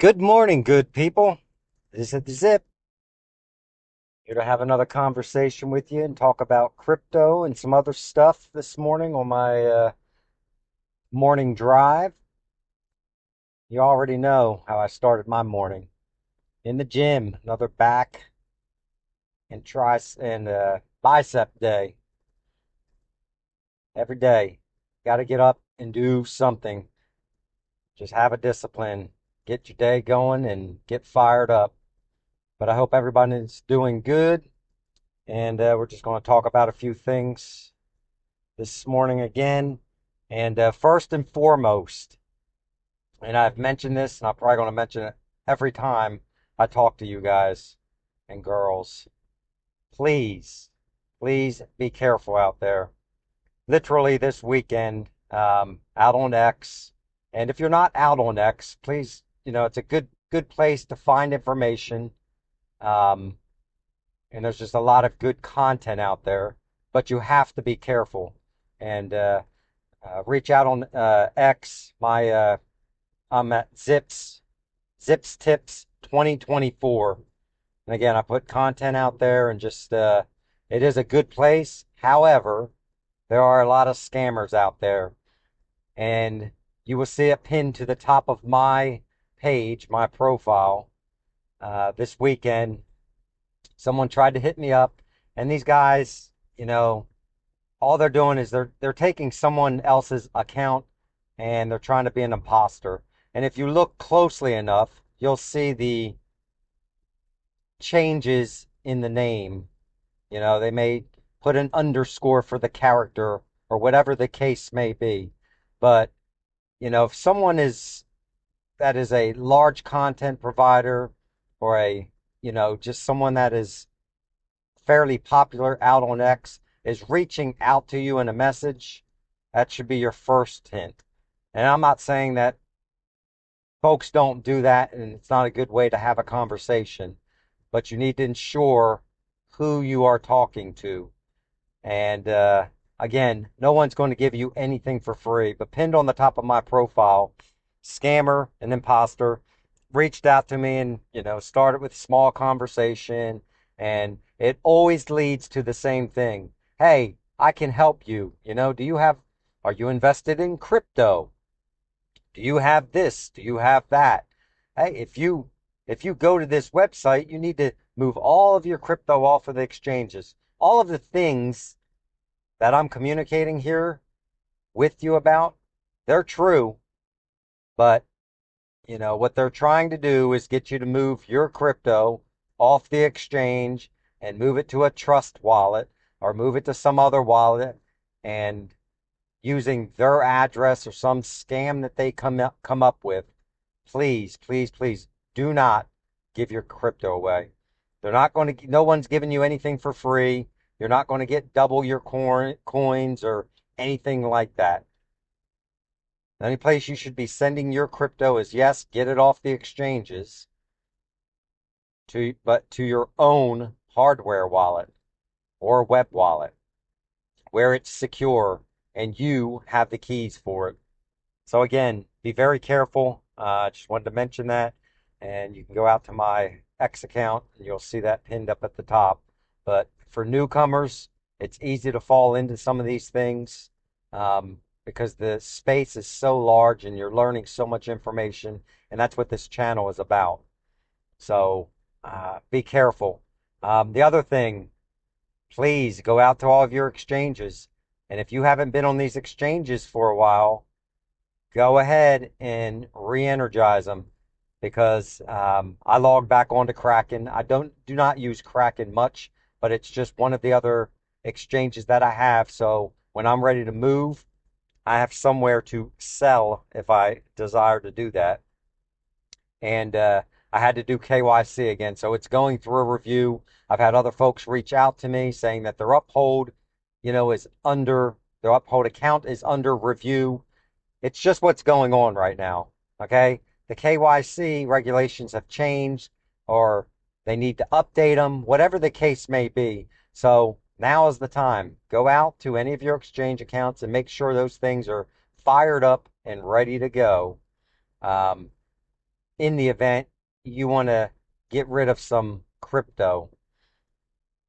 Good morning, good people. This is the Zip. Here to have another conversation with you and talk about crypto and some other stuff this morning on my morning drive. You already know how I started my morning in the gym. Another back and bicep day every day. Got to get up and do something. Just have a discipline. Get your day going and get fired up. But I hope everybody's doing good. And we're just going to talk about a few things this morning again. And first and foremost, and I've mentioned this, and I'm probably going to mention it every time I talk to you guys and girls. Please, please be careful out there. Literally this weekend, out on X. And if you're not out on X, please, it's a good place to find information. Um, and there's just a lot of good content out there, but you have to be careful and reach out on X. I'm at Zips Tips 2024, and again, I put content out there and just it is a good place. However, there are a lot of scammers out there, and you will see it pinned to the top of my page, my profile, this weekend. Someone tried to hit me up, and these guys, all they're doing is they're taking someone else's account and they're trying to be an imposter. And if you look closely enough, you'll see the changes in the name. They may put an underscore for the character or whatever the case may be. But, if someone that is a large content provider or just someone that is fairly popular out on X is reaching out to you in a message, that should be your first hint. And I'm not saying that folks don't do that and it's not a good way to have a conversation, but you need to ensure who you are talking to. And again, no one's going to give you anything for free, but pinned on the top of my profile, scammer and imposter reached out to me and, started with small conversation, and it always leads to the same thing. Hey, I can help you. Are you invested in crypto? Do you have this? Do you have that? Hey, if you go to this website, you need to move all of your crypto off of the exchanges. All of the things that I'm communicating here with you about, they're true, but what they're trying to do is get you to move your crypto off the exchange and move it to a trust wallet or move it to some other wallet, and using their address or some scam that they come up with. Please, please, please do not give your crypto away. They're not going to, no one's giving you anything for free. You're not going to get double your coins or anything like that. The only place you should be sending your crypto is, yes, get it off the exchanges, but to your own hardware wallet or web wallet where it's secure and you have the keys for it. So again, be very careful. Just wanted to mention that, and you can go out to my X account and you'll see that pinned up at the top. But for newcomers, it's easy to fall into some of these things. Because the space is so large and you're learning so much information, and that's what this channel is about. So be careful. The other thing, please go out to all of your exchanges. And if you haven't been on these exchanges for a while, go ahead and re-energize them, because I log back onto Kraken. I do not use Kraken much, but it's just one of the other exchanges that I have. So when I'm ready to move, I have somewhere to sell if I desire to do that. And I had to do KYC again. So it's going through a review. I've had other folks reach out to me saying that their Uphold, their Uphold account is under review. It's just what's going on right now. Okay. The KYC regulations have changed, or they need to update them, whatever the case may be. So now is the time. Go out to any of your exchange accounts and make sure those things are fired up and ready to go. in the event you want to get rid of some crypto.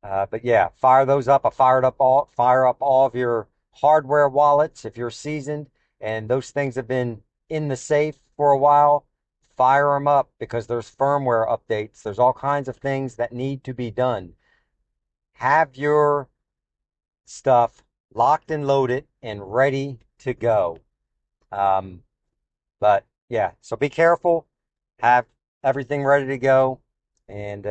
But yeah, fire those up. Fire up all of your hardware wallets if you're seasoned and those things have been in the safe for a while. Fire them up because there's firmware updates. There's all kinds of things that need to be done. Have your stuff locked and loaded and ready to go. Um, but yeah, so be careful. Have everything ready to go, and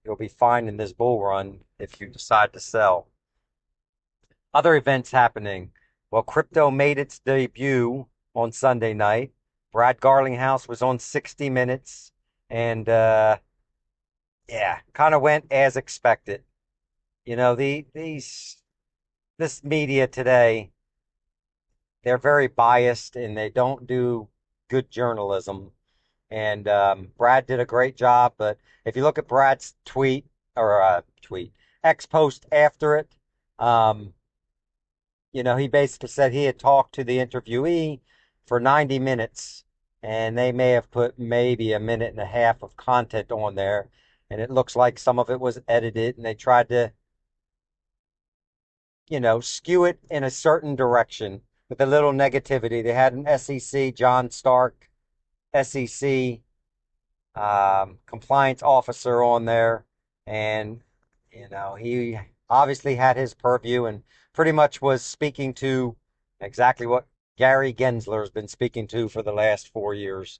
you'll be fine in this bull run if you decide to sell. Other events happening. Well, crypto made its debut on Sunday night. Brad Garlinghouse was on 60 Minutes, and yeah, kind of went as expected. You know, this media today, they're very biased and they don't do good journalism. And Brad did a great job. But if you look at Brad's tweet, X post after it, um, he basically said he had talked to the interviewee for 90 minutes, and they may have put maybe a minute and a half of content on there. And it looks like some of it was edited, and they tried to, skew it in a certain direction with a little negativity. They had an SEC, John Stark, SEC compliance officer on there, and he obviously had his purview and pretty much was speaking to exactly what Gary Gensler has been speaking to for the last 4 years.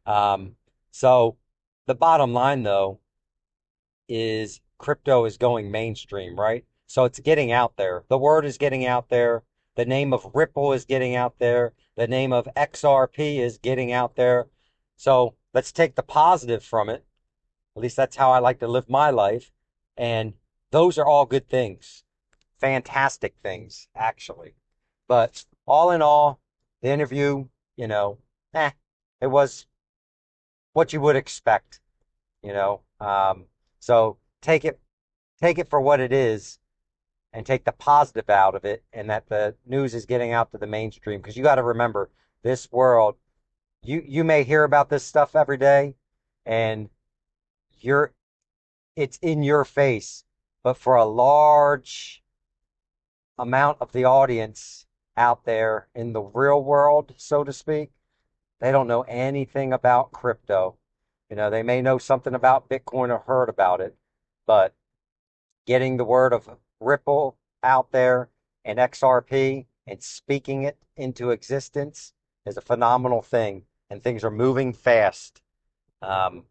Um, so the bottom line, though, is crypto is going mainstream, right? So it's getting out there. The word is getting out there. The name of Ripple is getting out there. The name of XRP is getting out there. So let's take the positive from it. At least that's how I like to live my life. And those are all good things. Fantastic things, actually. But all in all, the interview, eh, it was what you would expect, you know. So take it for what it is and take the positive out of it and that the news is getting out to the mainstream. Because you got to remember, this world, you may hear about this stuff every day and you're it's in your face. But for a large amount of the audience out there in the real world, so to speak, they don't know anything about crypto. They may know something about Bitcoin or heard about it, but getting the word of Ripple out there and XRP and speaking it into existence is a phenomenal thing, and things are moving fast. Um,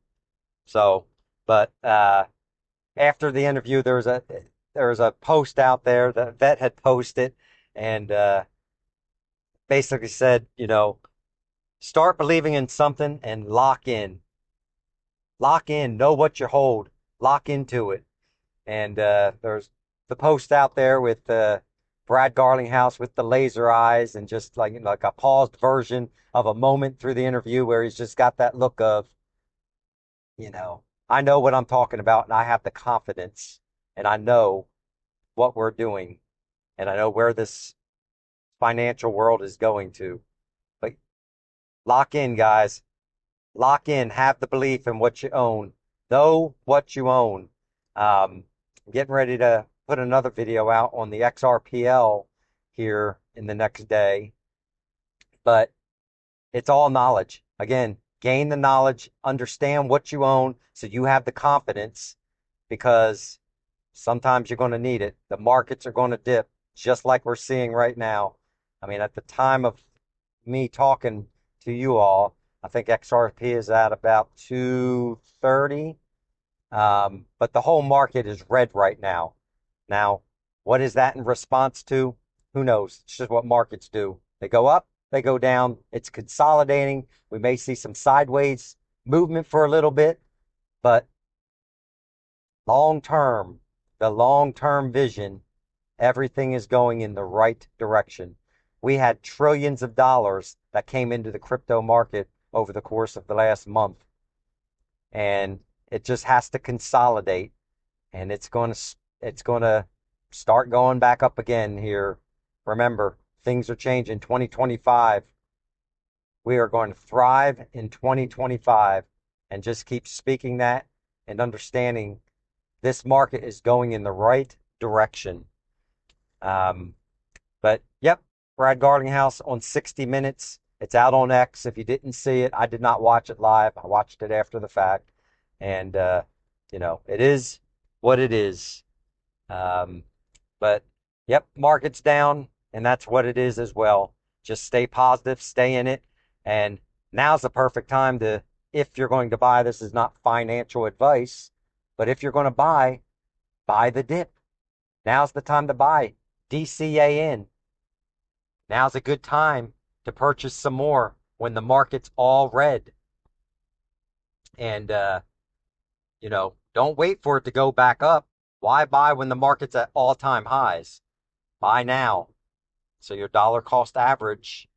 so, but after the interview, there was a post out there that Vet had posted, and basically said, start believing in something and lock in, know what you hold, lock into it. And there's the post out there with Brad Garlinghouse with the laser eyes and just like a paused version of a moment through the interview where he's just got that look of, I know what I'm talking about and I have the confidence and I know what we're doing and I know where this financial world is going to. But lock in, guys. Lock in. Have the belief in what you own. Know what you own. I'm getting ready to put another video out on the XRPL here in the next day. But it's all knowledge. Again, gain the knowledge, understand what you own so you have the confidence because sometimes you're going to need it. The markets are going to dip just like we're seeing right now. I mean, at the time of me talking to you all, I think XRP is at about 230. But the whole market is red right now. Now, what is that in response to? Who knows? It's just what markets do. They go up, they go down. It's consolidating. We may see some sideways movement for a little bit, but long term, the long term vision, everything is going in the right direction. We had trillions of dollars that came into the crypto market over the course of the last month. And it just has to consolidate and it's going to start going back up again here. Remember, things are changing. 2025. We are going to thrive in 2025. and just keep speaking that and understanding this market is going in the right direction. Um, but yep, Brad Garlinghouse on 60 Minutes. It's out on X. If you didn't see it, I did not watch it live. I watched it after the fact. And, it is what it is. Um, but yep, market's down, and that's what it is as well. Just stay positive, stay in it. And now's the perfect time to, if you're going to buy, this is not financial advice, but if you're going to buy the dip. Now's the time to buy. DCAN. Now's a good time to purchase some more when the market's all red. And, don't wait for it to go back up. Why buy when the market's at all-time highs? Buy now. So your dollar cost average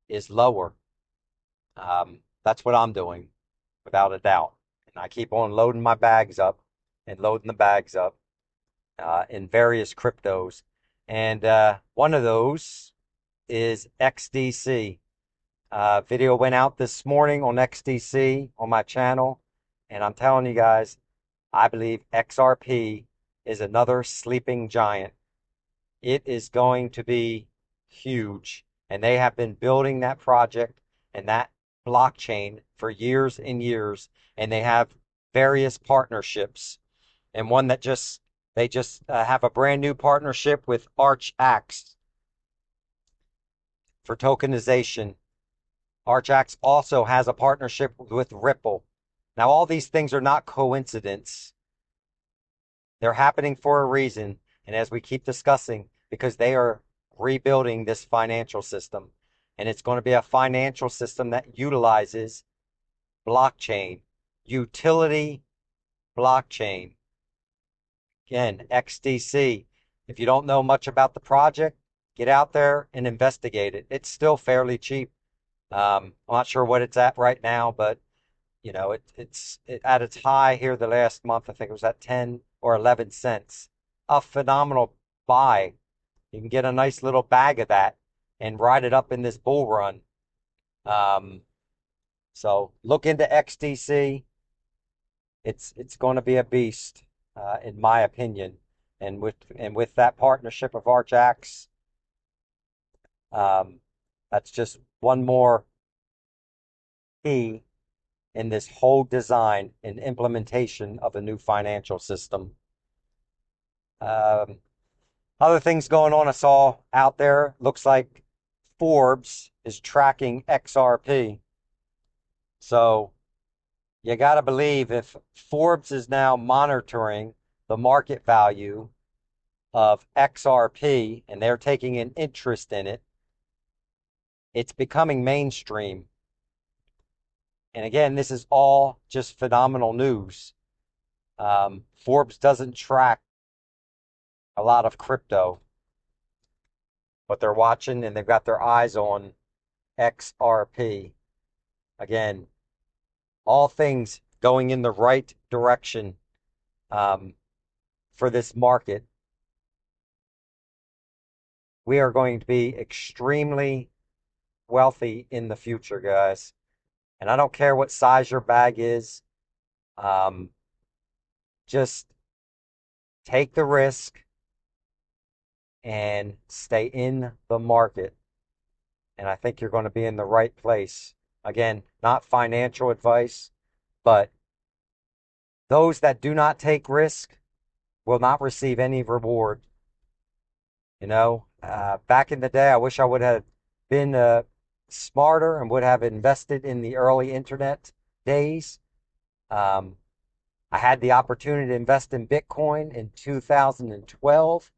is lower. That's what I'm doing, without a doubt. And I keep on loading my bags up and loading the bags up in various cryptos. And one of those is XDC. Video went out this morning on XDC on my channel. And I'm telling you guys, I believe XRP is another sleeping giant. It is going to be huge. And they have been building that project and that blockchain for years and years. And they have various partnerships. And one that they just have a brand new partnership with ArchAX for tokenization. ArchAX also has a partnership with Ripple. Now, all these things are not coincidence. They're happening for a reason. And as we keep discussing, because they are rebuilding this financial system. And it's going to be a financial system that utilizes blockchain, utility blockchain. Again, XDC. If you don't know much about the project, get out there and investigate it. It's still fairly cheap. I'm not sure what it's at right now, but it's at its high here the last month. I think it was at 10 or 11 cents. A phenomenal buy. You can get a nice little bag of that and ride it up in this bull run. So look into XDC. It's going to be a beast, in my opinion. And with that partnership of ArchAX, that's just one more key in this whole design and implementation of a new financial system. Other things going on I saw out there. Looks like Forbes is tracking XRP. So you got to believe if Forbes is now monitoring the market value of XRP and they're taking an interest in it, it's becoming mainstream. And again, this is all just phenomenal news. Forbes doesn't track a lot of crypto, but they're watching and they've got their eyes on XRP. Again, all things going in the right direction for this market. We are going to be extremely wealthy in the future, guys. And I don't care what size your bag is. Just take the risk and stay in the market. And I think you're going to be in the right place. Again, not financial advice, but those that do not take risk will not receive any reward. Back in the day, I wish I would have been smarter and would have invested in the early internet days. I had the opportunity to invest in Bitcoin in 2012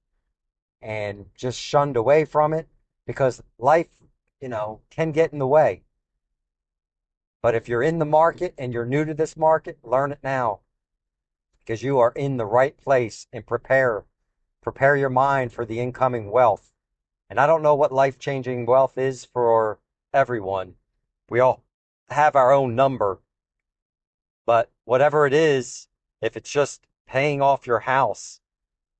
and just shunned away from it because life, can get in the way. But if you're in the market and you're new to this market, learn it now because you are in the right place and prepare your mind for the incoming wealth. And I don't know what life-changing wealth is for everyone. We all have our own number. But whatever it is, if it's just paying off your house,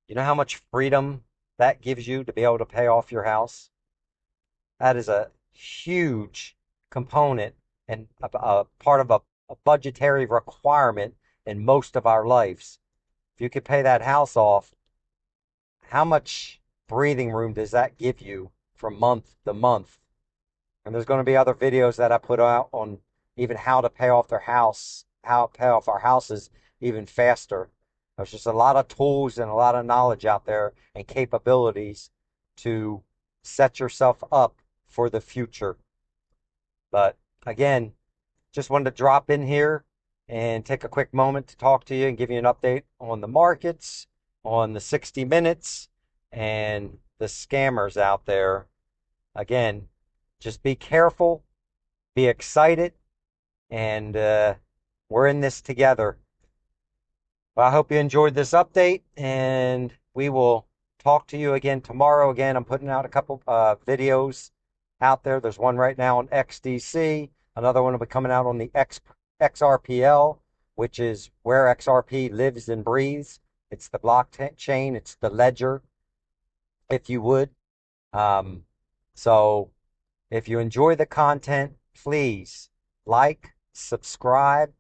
you know how much freedom that gives you to be able to pay off your house? That is a huge component and a part of a budgetary requirement in most of our lives. If you could pay that house off, how much breathing room does that give you from month to month? And there's going to be other videos that I put out on even how to pay off their house, how to pay off our houses even faster. There's just a lot of tools and a lot of knowledge out there and capabilities to set yourself up for the future. But again, just wanted to drop in here and take a quick moment to talk to you and give you an update on the markets, on the 60 minutes, and the scammers out there. Again, just be careful, be excited, and we're in this together. Well, I hope you enjoyed this update, and we will talk to you again tomorrow. Again, I'm putting out a couple videos out there. There's one right now on XDC. Another one will be coming out on the XRPL, which is where XRP lives and breathes. It's the blockchain. It's the ledger, if you would. So if you enjoy the content, please like, subscribe,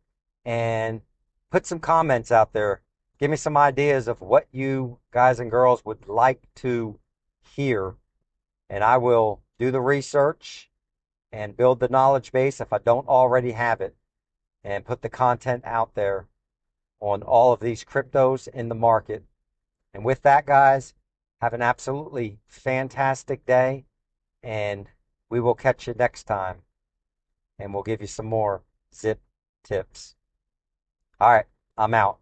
and put some comments out there. Give me some ideas of what you guys and girls would like to hear, and I will do the research and build the knowledge base if I don't already have it, and put the content out there on all of these cryptos in the market. And with that, guys, have an absolutely fantastic day, and we will catch you next time, and we'll give you some more zip tips. All right, I'm out.